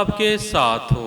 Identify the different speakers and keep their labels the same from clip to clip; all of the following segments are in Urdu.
Speaker 1: آپ کے ساتھ ہو۔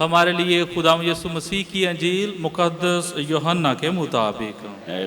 Speaker 1: ہمارے لیے خدا یسوع مسیح کی انجیل مقدس یوحنا کے مطابق۔
Speaker 2: اے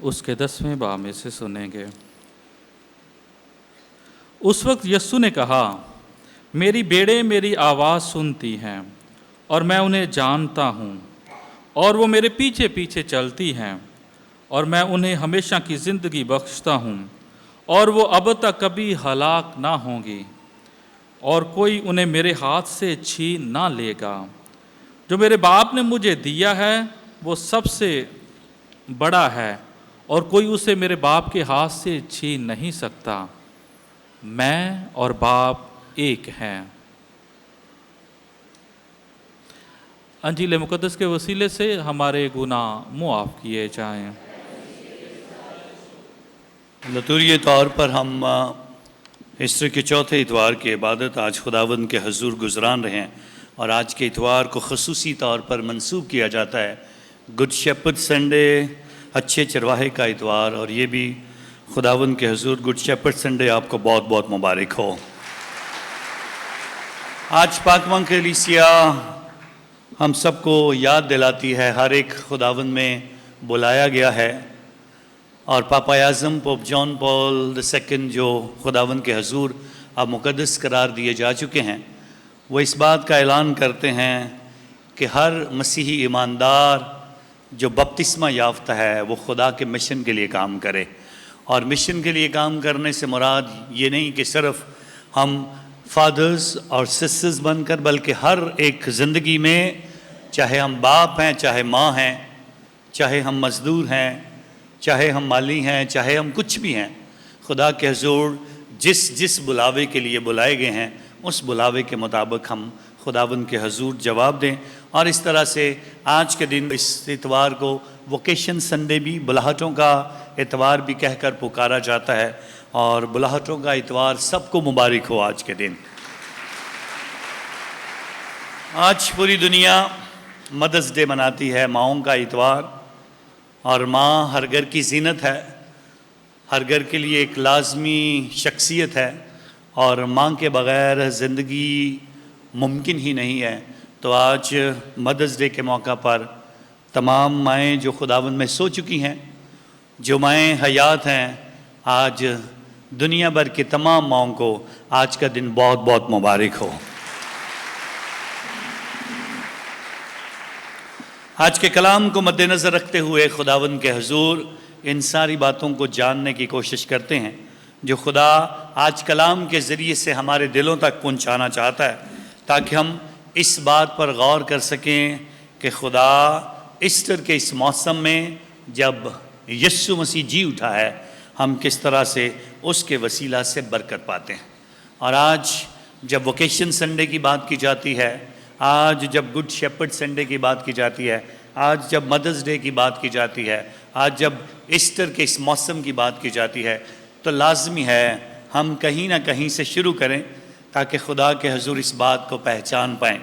Speaker 1: اس کے 10ویں باب میں سے سنیں گے۔ اس وقت یسوع نے کہا، میری بھیڑیں میری آواز سنتی ہیں اور میں انہیں جانتا ہوں، اور وہ میرے پیچھے پیچھے چلتی ہیں، اور میں انہیں ہمیشہ کی زندگی بخشتا ہوں، اور وہ اب تک کبھی ہلاک نہ ہوں گی، اور کوئی انہیں میرے ہاتھ سے چھین نہ لے گا۔ جو میرے باپ نے مجھے دیا ہے وہ سب سے بڑا ہے، اور کوئی اسے میرے باپ کے ہاتھ سے چھین نہیں سکتا۔ میں اور باپ ایک ہیں۔ انجیل مقدس کے وسیلے سے ہمارے گناہ معاف کیے جائیں۔
Speaker 3: لطوری طور پر ہم ایسٹر کے چوتھے اتوار کی عبادت آج خداوند کے حضور گزران رہے ہیں، اور آج کے اتوار کو خصوصی طور پر منسوب کیا جاتا ہے گڈ شیپرڈ سنڈے، اچھے چرواہے کا اتوار، اور یہ بھی خداوند کے حضور گڈ شیپرڈ سنڈے آپ کو بہت بہت مبارک ہو۔ آج پاکواں کلیسیا ہم سب کو یاد دلاتی ہے، ہر ایک خداوند میں بلایا گیا ہے، اور پاپا اعظم پوپ جان پال II جو خداوند کے حضور اب مقدس قرار دیے جا چکے ہیں، وہ اس بات کا اعلان کرتے ہیں کہ ہر مسیحی ایماندار جو بپتسمہ یافتہ ہے وہ خدا کے مشن کے لیے کام کرے۔ اور مشن کے لیے کام کرنے سے مراد یہ نہیں کہ صرف ہم فادرز اور سسٹرز بن کر، بلکہ ہر ایک زندگی میں، چاہے ہم باپ ہیں، چاہے ماں ہیں، چاہے ہم مزدور ہیں، چاہے ہم مالی ہیں، چاہے ہم کچھ بھی ہیں، خدا کے حضور جس بلاوے کے لیے بلائے گئے ہیں اس بلاوے کے مطابق ہم خداوند کے حضور جواب دیں۔ اور اس طرح سے آج کے دن، اس اتوار کو ووکیشن سنڈے بھی، بلاہٹوں کا اتوار بھی کہہ کر پکارا جاتا ہے، اور بلاہٹوں کا اتوار سب کو مبارک ہو آج کے دن۔ آج پوری دنیا مدرس ڈے مناتی ہے، ماؤں کا اتوار، اور ماں ہر گھر کی زینت ہے، ہر گھر کے لیے ایک لازمی شخصیت ہے، اور ماں کے بغیر زندگی ممکن ہی نہیں ہے۔ تو آج مدرس ڈے کے موقع پر تمام مائیں جو خداوند میں سو چکی ہیں، جو مائیں حیات ہیں، آج دنیا بھر کے تمام ماؤں کو آج کا دن بہت بہت مبارک ہو۔ آج کے کلام کو مد نظر رکھتے ہوئے خداوند کے حضور ان ساری باتوں کو جاننے کی کوشش کرتے ہیں جو خدا آج کلام کے ذریعے سے ہمارے دلوں تک پہنچانا چاہتا ہے، تاکہ ہم اس بات پر غور کر سکیں کہ خدا ایسٹر کے اس موسم میں جب یسوع مسیح جی اٹھا ہے، ہم کس طرح سے اس کے وسیلہ سے برکت پاتے ہیں۔ اور آج جب ووکیشن سنڈے کی بات کی جاتی ہے، آج جب گڈ شیپرڈ سنڈے کی بات کی جاتی ہے، آج جب مدرس ڈے کی بات کی جاتی ہے، آج جب ایسٹر کے اس موسم کی بات کی جاتی ہے، تو لازمی ہے ہم کہیں نہ کہیں سے شروع کریں تاکہ خدا کے حضور اس بات کو پہچان پائیں۔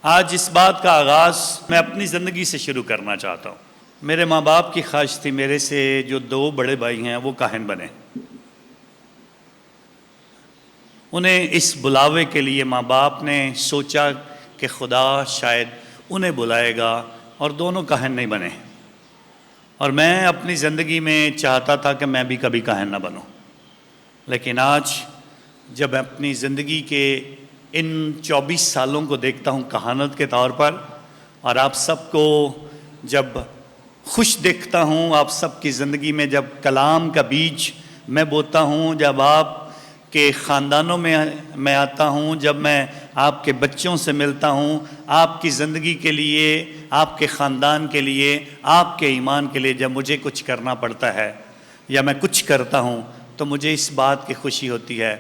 Speaker 3: آج اس بات کا آغاز میں اپنی زندگی سے شروع کرنا چاہتا ہوں۔ میرے ماں باپ کی خواہش تھی میرے سے جو 2 بڑے بھائی ہیں وہ کاہن بنے۔ انہیں اس بلاوے کے لیے ماں باپ نے سوچا کہ خدا شاید انہیں بلائے گا، اور دونوں کاہن نہیں بنے۔ اور میں اپنی زندگی میں چاہتا تھا کہ میں بھی کبھی کاہن نہ بنوں، لیکن آج جب اپنی زندگی کے ان 24 سالوں کو دیکھتا ہوں کہانت کے طور پر، اور آپ سب کو جب خوش دیکھتا ہوں، آپ سب کی زندگی میں جب کلام کا بیج میں بوتا ہوں، جب آپ کے خاندانوں میں آتا ہوں، جب میں آپ کے بچوں سے ملتا ہوں، آپ کی زندگی کے لیے، آپ کے خاندان کے لیے، آپ کے ایمان کے لیے جب مجھے کچھ کرنا پڑتا ہے یا میں کچھ کرتا ہوں، تو مجھے اس بات کی خوشی ہوتی ہے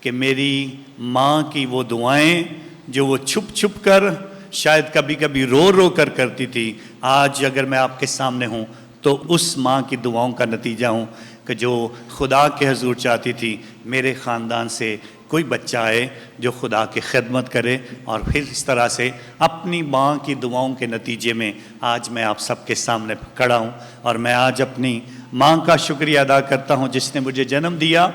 Speaker 3: کہ میری ماں کی وہ دعائیں جو وہ چھپ چھپ کر شاید کبھی کبھی رو رو کر کرتی تھی، آج اگر میں آپ کے سامنے ہوں تو اس ماں کی دعاؤں کا نتیجہ ہوں کہ جو خدا کے حضور چاہتی تھی میرے خاندان سے کوئی بچہ آئے جو خدا کی خدمت کرے، اور پھر اس طرح سے اپنی ماں کی دعاؤں کے نتیجے میں آج میں آپ سب کے سامنے کھڑا ہوں، اور میں آج اپنی ماں کا شکریہ ادا کرتا ہوں جس نے مجھے جنم دیا،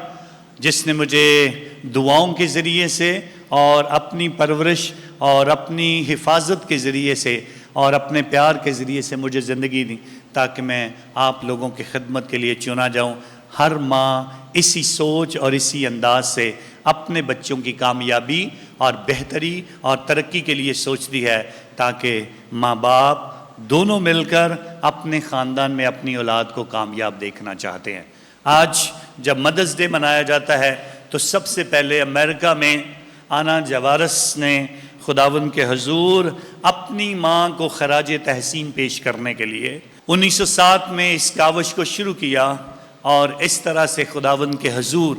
Speaker 3: جس نے مجھے دعاؤں کے ذریعے سے اور اپنی پرورش اور اپنی حفاظت کے ذریعے سے اور اپنے پیار کے ذریعے سے مجھے زندگی دی تاکہ میں آپ لوگوں کی خدمت کے لیے چنا جاؤں۔ ہر ماں اسی سوچ اور اسی انداز سے اپنے بچوں کی کامیابی اور بہتری اور ترقی کے لیے سوچتی ہے تاکہ ماں باپ دونوں مل کر اپنے خاندان میں اپنی اولاد کو کامیاب دیکھنا چاہتے ہیں۔ آج جب مدرس ڈے منایا جاتا ہے تو سب سے پہلے امریکہ میں آنا جوارس نے خداوند کے حضور اپنی ماں کو خراج تحسین پیش کرنے کے لیے 1907 میں اس کاوش کو شروع کیا، اور اس طرح سے خداوند کے حضور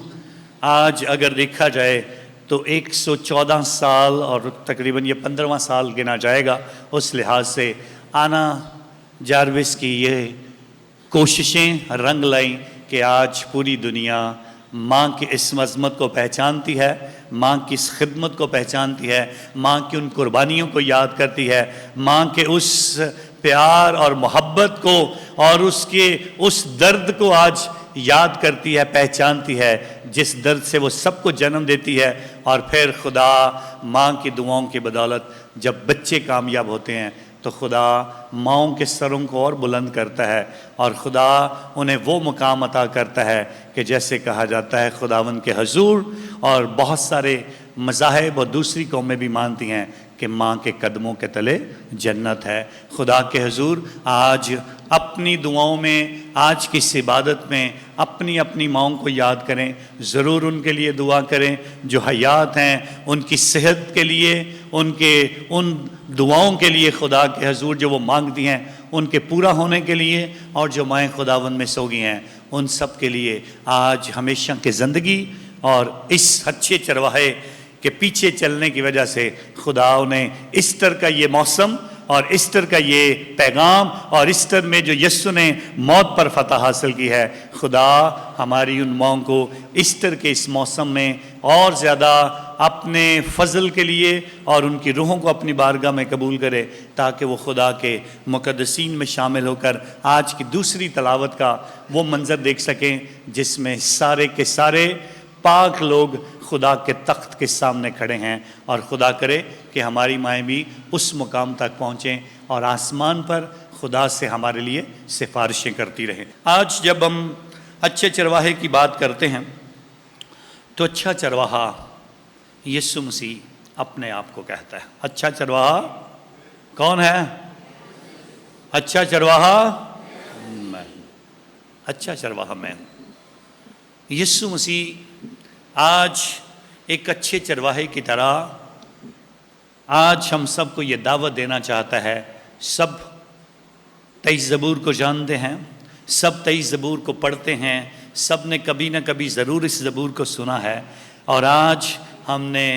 Speaker 3: آج اگر دیکھا جائے تو 114 سال اور تقریباً یہ 15واں سال گنا جائے گا، اس لحاظ سے آنا جاروس کی یہ کوششیں رنگ لائیں کہ آج پوری دنیا ماں کی اس عظمت کو پہچانتی ہے، ماں کی اس خدمت کو پہچانتی ہے، ماں کی ان قربانیوں کو یاد کرتی ہے، ماں کے اس پیار اور محبت کو اور اس کے اس درد کو آج یاد کرتی ہے، پہچانتی ہے، جس درد سے وہ سب کو جنم دیتی ہے، اور پھر خدا ماں کی دعاؤں کی بدولت جب بچے کامیاب ہوتے ہیں تو خدا ماؤں کے سروں کو اور بلند کرتا ہے، اور خدا انہیں وہ مقام عطا کرتا ہے کہ جیسے کہا جاتا ہے خداوند کے حضور اور بہت سارے مذاہب اور دوسری قومیں بھی مانتی ہیں کہ ماں کے قدموں کے تلے جنت ہے۔ خدا کے حضور آج اپنی دعاؤں میں، آج کی اس عبادت میں اپنی اپنی ماؤں کو یاد کریں، ضرور ان کے لیے دعا کریں جو حیات ہیں، ان کی صحت کے لیے، ان دعاؤں کے لیے خدا کے حضور جو وہ مانگتی ہیں ان کے پورا ہونے کے لیے، اور جو مائیں خداوند میں سو گئی ہیں ان سب کے لیے آج ہمیشہ کی زندگی اور اس اچھے چرواہے کے پیچھے چلنے کی وجہ سے خدا انہیں ایسٹر کا یہ موسم اور ایسٹر کا یہ پیغام اور ایسٹر میں جو یسوع نے موت پر فتح حاصل کی ہے، خدا ہماری ان ماؤں کو ایسٹر کے اس موسم میں اور زیادہ اپنے فضل کے لیے اور ان کی روحوں کو اپنی بارگاہ میں قبول کرے تاکہ وہ خدا کے مقدسین میں شامل ہو کر آج کی دوسری تلاوت کا وہ منظر دیکھ سکیں جس میں سارے کے سارے پاک لوگ خدا کے تخت کے سامنے کھڑے ہیں، اور خدا کرے کہ ہماری مائیں بھی اس مقام تک پہنچیں اور آسمان پر خدا سے ہمارے لیے سفارشیں کرتی رہیں۔ آج جب ہم اچھے چرواہے کی بات کرتے ہیں تو اچھا چرواہا یسوع مسیح اپنے آپ کو کہتا ہے۔ اچھا چرواہا کون ہے؟ اچھا چرواہا میں ہوں۔ اچھا چرواہا میں ہوں۔ یسوع مسیح آج ایک اچھے چرواہے کی طرح آج ہم سب کو یہ دعوت دینا چاہتا ہے۔ سب 23 زبور کو جانتے ہیں، سب 23 زبور کو پڑھتے ہیں، سب نے کبھی نہ کبھی ضرور اس زبور کو سنا ہے، اور آج ہم نے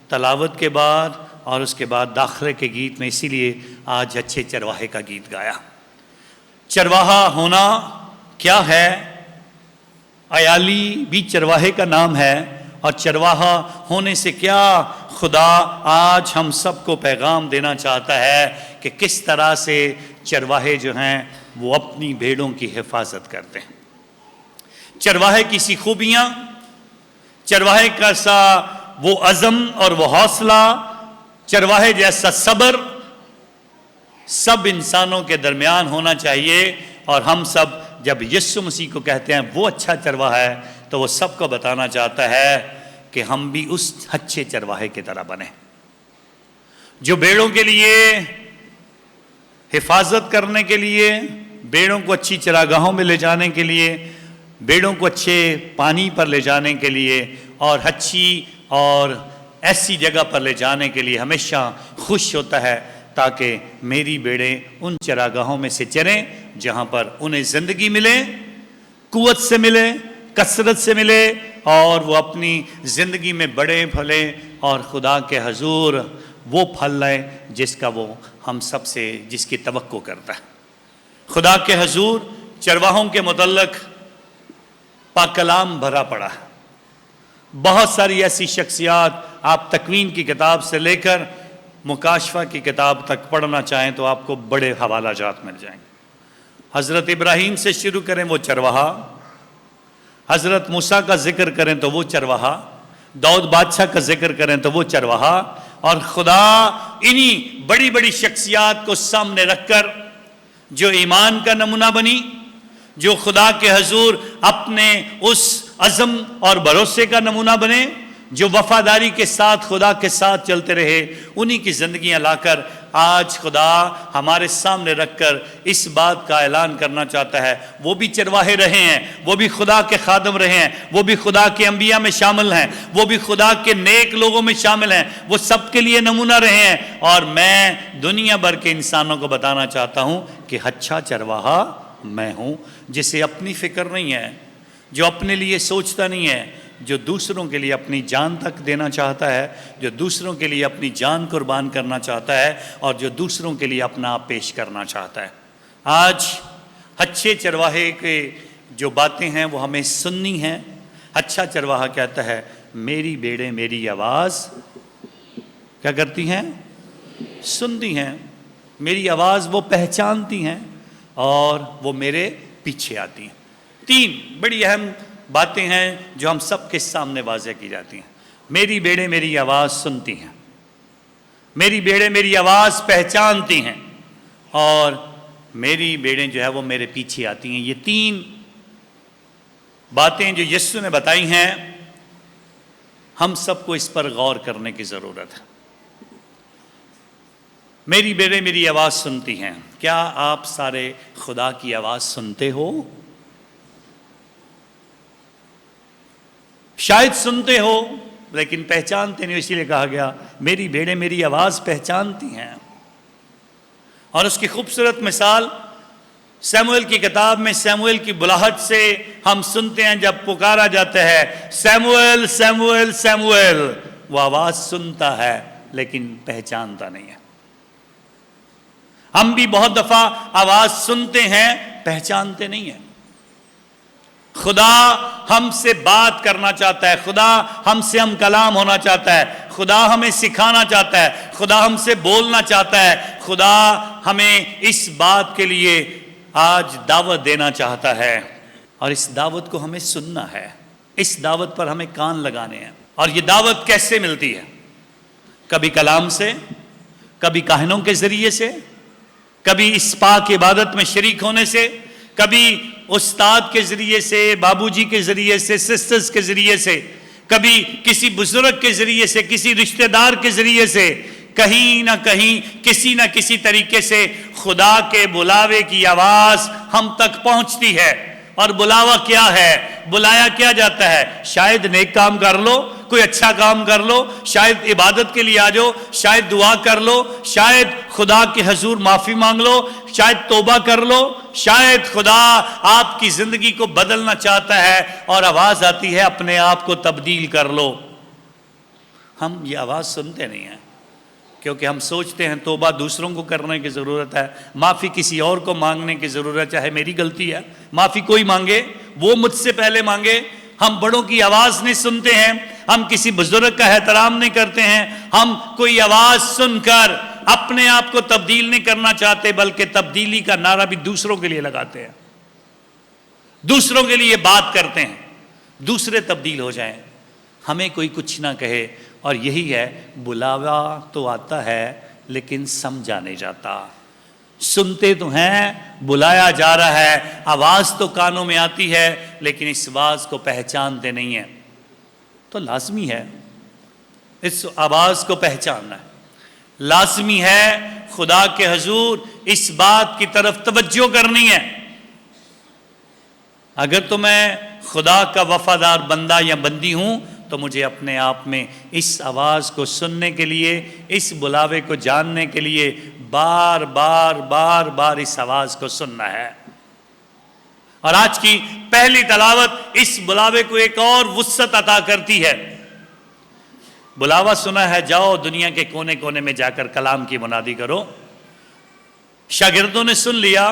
Speaker 3: تلاوت کے بعد اور اس کے بعد داخلے کے گیت میں اسی لیے آج اچھے چرواہے کا گیت گایا۔ چرواہا ہونا کیا ہے؟ عیالی بھی چرواہے کا نام ہے، اور چرواہا ہونے سے کیا خدا آج ہم سب کو پیغام دینا چاہتا ہے کہ کس طرح سے چرواہے جو ہیں وہ اپنی بھیڑوں کی حفاظت کرتے ہیں۔ چرواہے کی سی خوبیاں، چرواہے کا سا وہ عزم اور وہ حوصلہ، چرواہے جیسا صبر سب انسانوں کے درمیان ہونا چاہیے، اور ہم سب جب یسوع مسیح کو کہتے ہیں وہ اچھا چرواہا ہے تو وہ سب کو بتانا چاہتا ہے کہ ہم بھی اس اچھے چرواہے کی طرح بنیں جو بیڑوں کے لیے حفاظت کرنے کے لیے، بیڑوں کو اچھی چراگاہوں میں لے جانے کے لیے، بیڑوں کو اچھے پانی پر لے جانے کے لیے اور اچھی اور ایسی جگہ پر لے جانے کے لیے ہمیشہ خوش ہوتا ہے تاکہ میری بیڑیں ان چراگاہوں میں سے چریں جہاں پر انہیں زندگی ملے، قوت سے ملے، کثرت سے ملے، اور وہ اپنی زندگی میں بڑے پھلے اور خدا کے حضور وہ پھل لائیں جس کا وہ ہم سب سے جس کی توقع کرتا ہے۔ خدا کے حضور چرواہوں کے متعلق پاک کلام بھرا پڑا ہے. بہت ساری ایسی شخصیات آپ تکوین کی کتاب سے لے کر مکاشفہ کی کتاب تک پڑھنا چاہیں تو آپ کو بڑے حوالہ جات مل جائیں گے. حضرت ابراہیم سے شروع کریں وہ چرواہا، حضرت موسیٰ کا ذکر کریں تو وہ چرواہا، داؤد بادشاہ کا ذکر کریں تو وہ چرواہا. اور خدا انہی بڑی بڑی شخصیات کو سامنے رکھ کر جو ایمان کا نمونہ بنی، جو خدا کے حضور اپنے اس عزم اور بھروسے کا نمونہ بنے، جو وفاداری کے ساتھ خدا کے ساتھ چلتے رہے، انہی کی زندگیاں لا کر آج خدا ہمارے سامنے رکھ کر اس بات کا اعلان کرنا چاہتا ہے وہ بھی چرواہے رہے ہیں، وہ بھی خدا کے خادم رہے ہیں، وہ بھی خدا کے انبیاء میں شامل ہیں، وہ بھی خدا کے نیک لوگوں میں شامل ہیں، وہ سب کے لیے نمونہ رہے ہیں. اور میں دنیا بھر کے انسانوں کو بتانا چاہتا ہوں کہ اچھا چرواہا میں ہوں، جسے اپنی فکر نہیں ہے، جو اپنے لیے سوچتا نہیں ہے، جو دوسروں کے لیے اپنی جان تک دینا چاہتا ہے، جو دوسروں کے لیے اپنی جان قربان کرنا چاہتا ہے، اور جو دوسروں کے لیے اپنا آپ پیش کرنا چاہتا ہے. آج اچھے چرواہے کے جو باتیں ہیں وہ ہمیں سننی ہیں. اچھا چرواہا کہتا ہے میری بھیڑیں میری آواز کیا کرتی ہیں؟ سنتی ہیں. میری آواز وہ پہچانتی ہیں اور وہ میرے پیچھے آتی ہیں. 3 بڑی اہم باتیں ہیں جو ہم سب کے سامنے واضح کی جاتی ہیں. میری بھیڑیں میری آواز سنتی ہیں، میری بھیڑیں میری آواز پہچانتی ہیں، اور میری بھیڑیں جو ہے وہ میرے پیچھے آتی ہیں. یہ 3 باتیں جو یسوع نے بتائی ہیں، ہم سب کو اس پر غور کرنے کی ضرورت ہے. میری بھیڑیں میری آواز سنتی ہیں. کیا آپ سارے خدا کی آواز سنتے ہو؟ شاید سنتے ہو لیکن پہچانتے نہیں، اسی لیے کہا گیا میری بھیڑیں میری آواز پہچانتی ہیں. اور اس کی خوبصورت مثال سیموئیل کی کتاب میں سیموئیل کی بلاہٹ سے ہم سنتے ہیں جب پکارا جاتا ہے سیموئیل سیموئیل سیموئیل. وہ آواز سنتا ہے لیکن پہچانتا نہیں ہے. ہم بھی بہت دفعہ آواز سنتے ہیں، پہچانتے نہیں ہیں. خدا ہم سے بات کرنا چاہتا ہے، خدا ہم سے ہم کلام ہونا چاہتا ہے، خدا ہمیں سکھانا چاہتا ہے، خدا ہم سے بولنا چاہتا ہے. خدا ہمیں اس بات کے لیے آج دعوت دینا چاہتا ہے، اور اس دعوت کو ہمیں سننا ہے. اس دعوت پر ہمیں کان لگانے ہیں. اور یہ دعوت کیسے ملتی ہے؟ کبھی کلام سے، کبھی کاہنوں کے ذریعے سے، کبھی اس پاک عبادت میں شریک ہونے سے، کبھی استاد کے ذریعے سے، بابو جی کے ذریعے سے، سسٹرز کے ذریعے سے، کبھی کسی بزرگ کے ذریعے سے، کسی رشتہ دار کے ذریعے سے. کہیں نہ کہیں کسی نہ کسی طریقے سے خدا کے بلاوے کی آواز ہم تک پہنچتی ہے. اور بلاوا کیا ہے؟ بلایا کیا جاتا ہے؟ شاید نیک کام کر لو، کوئی اچھا کام کر لو، شاید عبادت کے لیے آ جاؤ، شاید دعا کر لو، شاید خدا کے حضور معافی مانگ لو، شاید توبہ کر لو، شاید خدا آپ کی زندگی کو بدلنا چاہتا ہے اور آواز آتی ہے اپنے آپ کو تبدیل کر لو. ہم یہ آواز سنتے نہیں ہیں کیونکہ ہم سوچتے ہیں توبہ دوسروں کو کرنے کی ضرورت ہے، معافی کسی اور کو مانگنے کی ضرورت ہے. چاہے میری غلطی ہے، معافی کوئی مانگے، وہ مجھ سے پہلے مانگے. ہم بڑوں کی آواز نہیں سنتے ہیں، ہم کسی بزرگ کا احترام نہیں کرتے ہیں، ہم کوئی آواز سن کر اپنے آپ کو تبدیل نہیں کرنا چاہتے، بلکہ تبدیلی کا نعرہ بھی دوسروں کے لیے لگاتے ہیں، دوسروں کے لیے بات کرتے ہیں، دوسرے تبدیل ہو جائیں، ہمیں کوئی کچھ نہ کہے. اور یہی ہے، بلاوا تو آتا ہے لیکن سمجھا نہیں جاتا. سنتے تو ہیں، بلایا جا رہا ہے، آواز تو کانوں میں آتی ہے لیکن اس آواز کو پہچانتے نہیں ہیں. تو لازمی ہے اس آواز کو پہچاننا ہے. لازمی ہے خدا کے حضور اس بات کی طرف توجہ کرنی ہے. اگر تو میں خدا کا وفادار بندہ یا بندی ہوں تو مجھے اپنے آپ میں اس آواز کو سننے کے لیے، اس بلاوے کو جاننے کے لیے بار بار بار بار اس آواز کو سننا ہے. اور آج کی پہلی تلاوت اس بلاوے کو ایک اور وسعت عطا کرتی ہے. بلاوا سنا ہے، جاؤ دنیا کے کونے کونے میں جا کر کلام کی منادی کرو. شاگردوں نے سن لیا،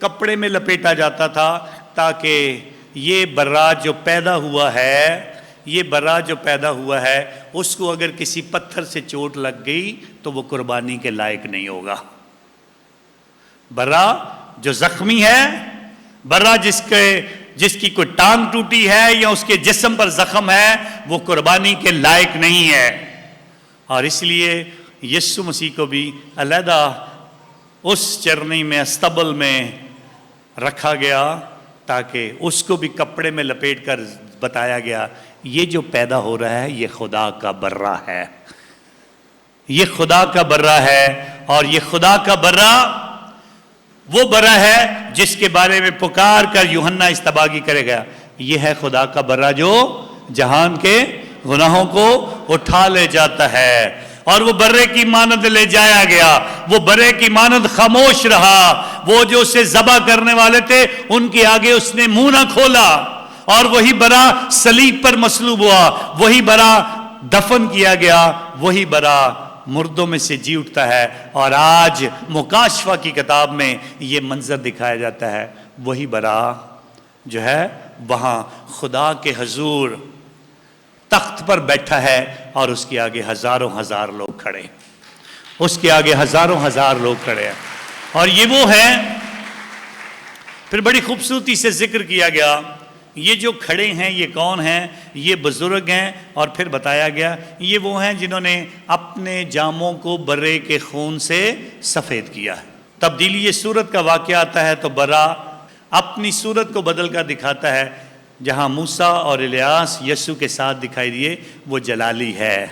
Speaker 3: کپڑے میں لپیٹا جاتا تھا تاکہ یہ برا جو پیدا ہوا ہے اس کو اگر کسی پتھر سے چوٹ لگ گئی تو وہ قربانی کے لائق نہیں ہوگا۔ برا جو زخمی ہے، برا جس کی کوئی ٹانگ ٹوٹی ہے یا اس کے جسم پر زخم ہے، وہ قربانی کے لائق نہیں ہے۔ اور اس لیے یسوع مسیح کو بھی علیحدہ اس چرنی میں، استبل میں رکھا گیا تاکہ اس کو بھی کپڑے میں لپیٹ کر بتایا گیا یہ جو پیدا ہو رہا ہے یہ خدا کا برا ہے، یہ خدا کا برا ہے، اور یہ خدا کا برا وہ برا ہے جس کے بارے میں پکار کر یوحنا استباغی کرے گا، یہ ہے خدا کا برا جو جہان کے گناہوں کو اٹھا لے جاتا ہے۔ اور وہ برے کی مانند لے جایا گیا، وہ برے کی مانند خاموش رہا، وہ جو اسے ذبح کرنے والے تھے ان کے آگے اس نے منہ نہ کھولا، اور وہی برا صلیب پر مصلوب ہوا، وہی برا دفن کیا گیا، وہی برا مردوں میں سے جی اٹھتا ہے، اور آج مکاشفہ کی کتاب میں یہ منظر دکھایا جاتا ہے، وہی برا جو ہے وہاں خدا کے حضور تخت پر بیٹھا ہے، اور اس کے آگے ہزاروں ہزار لوگ کھڑے، اس کے آگے ہزاروں ہزار لوگ کھڑے ہیں۔ اور یہ وہ ہے، پھر بڑی خوبصورتی سے ذکر کیا گیا، یہ جو کھڑے ہیں یہ کون ہیں؟ یہ بزرگ ہیں، اور پھر بتایا گیا یہ وہ ہیں جنہوں نے اپنے جاموں کو برے کے خون سے سفید کیا ہے۔ تبدیلی صورت کا واقعہ آتا ہے تو برا اپنی صورت کو بدل کر دکھاتا ہے، جہاں موسیٰ اور الیاس یسوع کے ساتھ دکھائی دیے وہ جلالی ہے،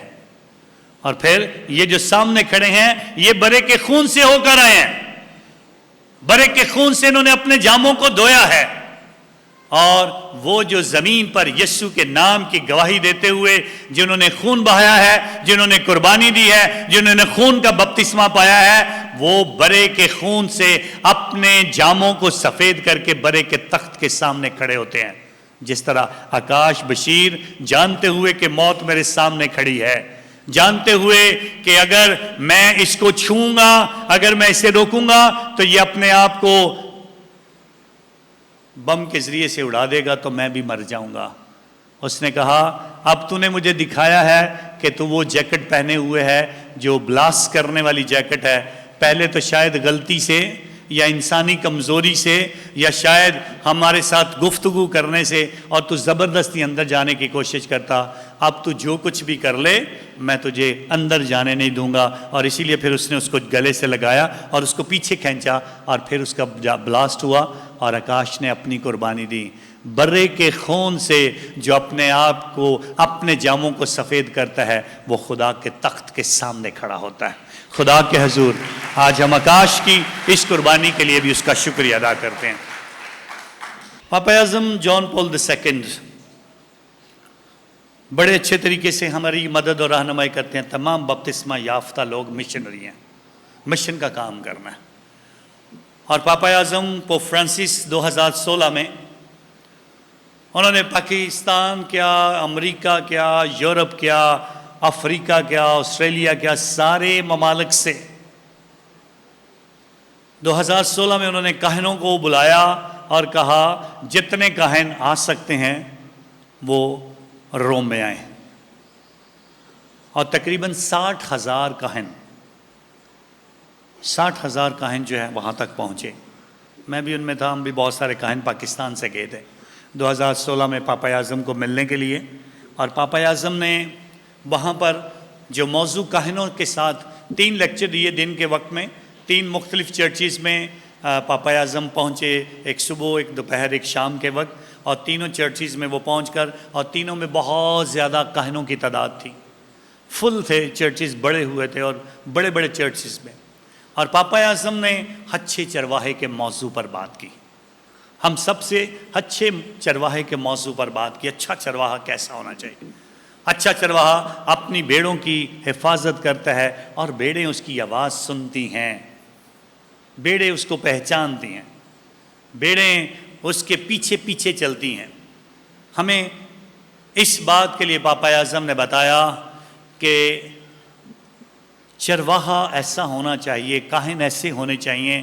Speaker 3: اور پھر یہ جو سامنے کھڑے ہیں یہ برے کے خون سے ہو کر آئے ہیں، برے کے خون سے انہوں نے اپنے جاموں کو دھویا ہے، اور وہ جو زمین پر یسوع کے نام کی گواہی دیتے ہوئے جنہوں نے خون بہایا ہے، جنہوں نے قربانی دی ہے، جنہوں نے خون کا بپتسمہ پایا ہے، وہ برے کے خون سے اپنے جاموں کو سفید کر کے برے کے تخت کے سامنے کھڑے ہوتے ہیں۔ جس طرح آکاش بشیر جانتے ہوئے کہ موت میرے سامنے کھڑی ہے، جانتے ہوئے کہ اگر میں اس کو چھوؤں گا، اگر میں اسے روکوں گا تو یہ اپنے آپ کو بم کے ذریعے سے اڑا دے گا تو میں بھی مر جاؤں گا۔ اس نے کہا اب تو نے مجھے دکھایا ہے کہ تو وہ جیکٹ پہنے ہوئے ہے جو بلاسٹ کرنے والی جیکٹ ہے، پہلے تو شاید غلطی سے یا انسانی کمزوری سے یا شاید ہمارے ساتھ گفتگو کرنے سے اور تو زبردستی اندر جانے کی کوشش کرتا، اب تو جو کچھ بھی کر لے میں تجھے اندر جانے نہیں دوں گا، اور اسی لیے پھر اس نے اس کو گلے سے لگایا اور اس کو پیچھے کھینچا، اور پھر اس کا بلاسٹ ہوا اور آکاش نے اپنی قربانی دی۔ برے کے خون سے جو اپنے آپ کو، اپنے جاموں کو سفید کرتا ہے، وہ خدا کے تخت کے سامنے کھڑا ہوتا ہے، خدا کے حضور۔ آج ہم آکاش کی اس قربانی کے لیے بھی اس کا شکریہ ادا کرتے ہیں۔ پاپا اعظم جان پال II بڑے اچھے طریقے سے ہماری مدد اور رہنمائی کرتے ہیں۔ تمام بپتسمہ یافتہ لوگ مشنری ہیں، مشن کا کام کرنا ہے۔ اور پاپا اعظم پوپ فرانسس 2016 میں انہوں نے پاکستان کیا، امریکہ کیا، یورپ کیا، افریقہ کیا، آسٹریلیا کیا، سارے ممالک سے 2016 میں انہوں نے کاہنوں کو بلایا اور کہا جتنے کاہن آ سکتے ہیں وہ روم میں آئیں، اور تقریباً 60,000 کاہن 60,000 کاہن جو ہے وہاں تک پہنچے۔ میں بھی ان میں تھا، ہم بھی بہت سارے کاہن پاکستان سے گئے تھے 2016 میں پاپا اعظم کو ملنے کے لیے، اور پاپا اعظم نے وہاں پر جو موضوع کاہنوں کے ساتھ 3 لیکچر دیے دن کے وقت میں، 3 مختلف چرچز میں پاپا اعظم پہنچے، ایک صبح، ایک دوپہر، ایک شام کے وقت، اور تینوں چرچز میں وہ پہنچ کر، اور تینوں میں بہت زیادہ کاہنوں کی تعداد تھی، فل تھے چرچز، بڑے ہوئے تھے اور بڑے بڑے چرچز میں۔ اور پاپا اعظم نے اچھے چرواہے کے موضوع پر بات کی، ہم سب سے اچھے چرواہے کے موضوع پر بات کی۔ اچھا چرواہا کیسا ہونا چاہیے؟ اچھا چرواہا اپنی بھیڑوں کی حفاظت کرتا ہے، اور بھیڑیں اس کی آواز سنتی ہیں، بھیڑیں اس کو پہچانتی ہیں، بھیڑیں اس کے پیچھے پیچھے چلتی ہیں۔ ہمیں اس بات کے لیے پاپا اعظم نے بتایا کہ چرواہا ایسا ہونا چاہیے، کاہن ایسے ہونے چاہیے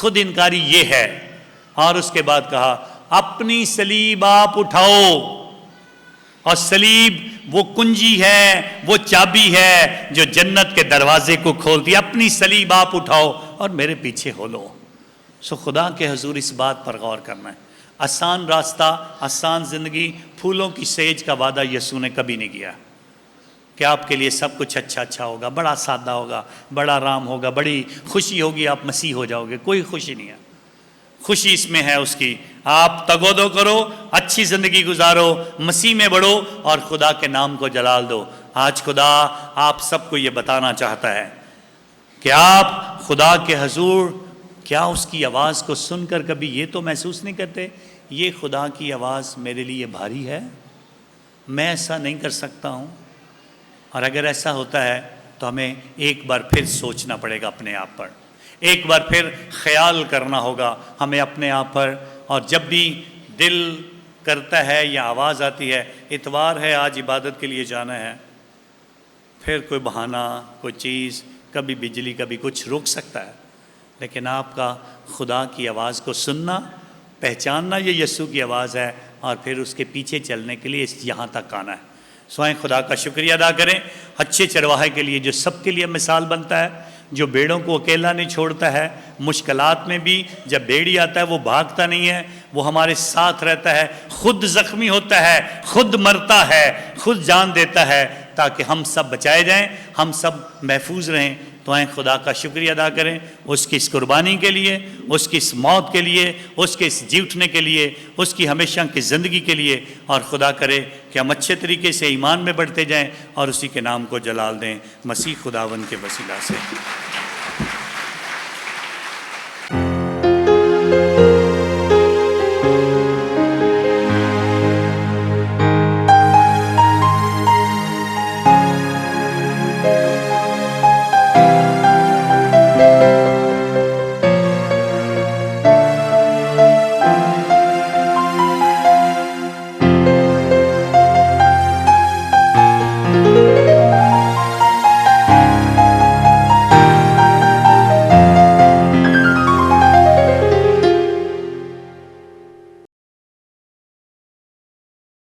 Speaker 3: خود انکاری یہ ہے. اور اس کے بعد کہا اپنی صلیب آپ اٹھاؤ. اور صلیب وہ کنجی ہے، وہ چابی ہے جو جنت کے دروازے کو کھولتی ہے. اپنی صلیب آپ اٹھاؤ اور میرے پیچھے ہو لو. سو خدا کے حضور اس بات پر غور کرنا ہے. آسان راستہ، آسان زندگی، پھولوں کی سیج کا وعدہ یسوع نے کبھی نہیں کیا کہ آپ کے لیے سب کچھ اچھا ہوگا، بڑا سادہ ہوگا، بڑا آرام ہوگا، بڑی خوشی ہوگی، آپ مسیح ہو جاؤ گے. کوئی خوشی نہیں ہے. خوشی اس میں ہے اس کی، آپ تگودو کرو، اچھی زندگی گزارو، مسیح میں بڑھو اور خدا کے نام کو جلال دو. آج خدا آپ سب کو یہ بتانا چاہتا ہے کہ آپ خدا کے حضور کیا اس کی آواز کو سن کر کبھی یہ تو محسوس نہیں کرتے یہ خدا کی آواز میرے لیے بھاری ہے، میں ایسا نہیں کر سکتا ہوں. اور اگر ایسا ہوتا ہے تو ہمیں ایک بار پھر سوچنا پڑے گا اپنے آپ پر، ایک بار پھر خیال کرنا ہوگا ہمیں اپنے آپ پر. اور جب بھی دل کرتا ہے یا آواز آتی ہے اتوار ہے آج عبادت کے لیے جانا ہے، پھر کوئی بہانہ، کوئی چیز، کبھی بجلی، کبھی کچھ روک سکتا ہے. لیکن آپ کا خدا کی آواز کو سننا، پہچاننا یہ یسوع کی آواز ہے اور پھر اس کے پیچھے چلنے کے لیے یہاں تک آنا ہے. سوائیں خدا کا شکریہ ادا کریں اچھے چرواہے کے لیے جو سب کے لیے مثال بنتا ہے، جو بیڑوں کو اکیلا نہیں چھوڑتا ہے. مشکلات میں بھی جب بیڑی آتا ہے وہ بھاگتا نہیں ہے، وہ ہمارے ساتھ رہتا ہے، خود زخمی ہوتا ہے، خود مرتا ہے، خود جان دیتا ہے تاکہ ہم سب بچائے جائیں، ہم سب محفوظ رہیں. تو آئیں خدا کا شکریہ ادا کریں اس کی اس قربانی کے لیے، اس کی اس موت کے لیے، اس کے اس جی اٹھنے کے لیے، اس کی ہمیشہ کی زندگی کے لیے. اور خدا کرے کہ ہم اچھے طریقے سے ایمان میں بڑھتے جائیں اور اسی کے نام کو جلال دیں مسیح خداوند کے وسیلہ سے.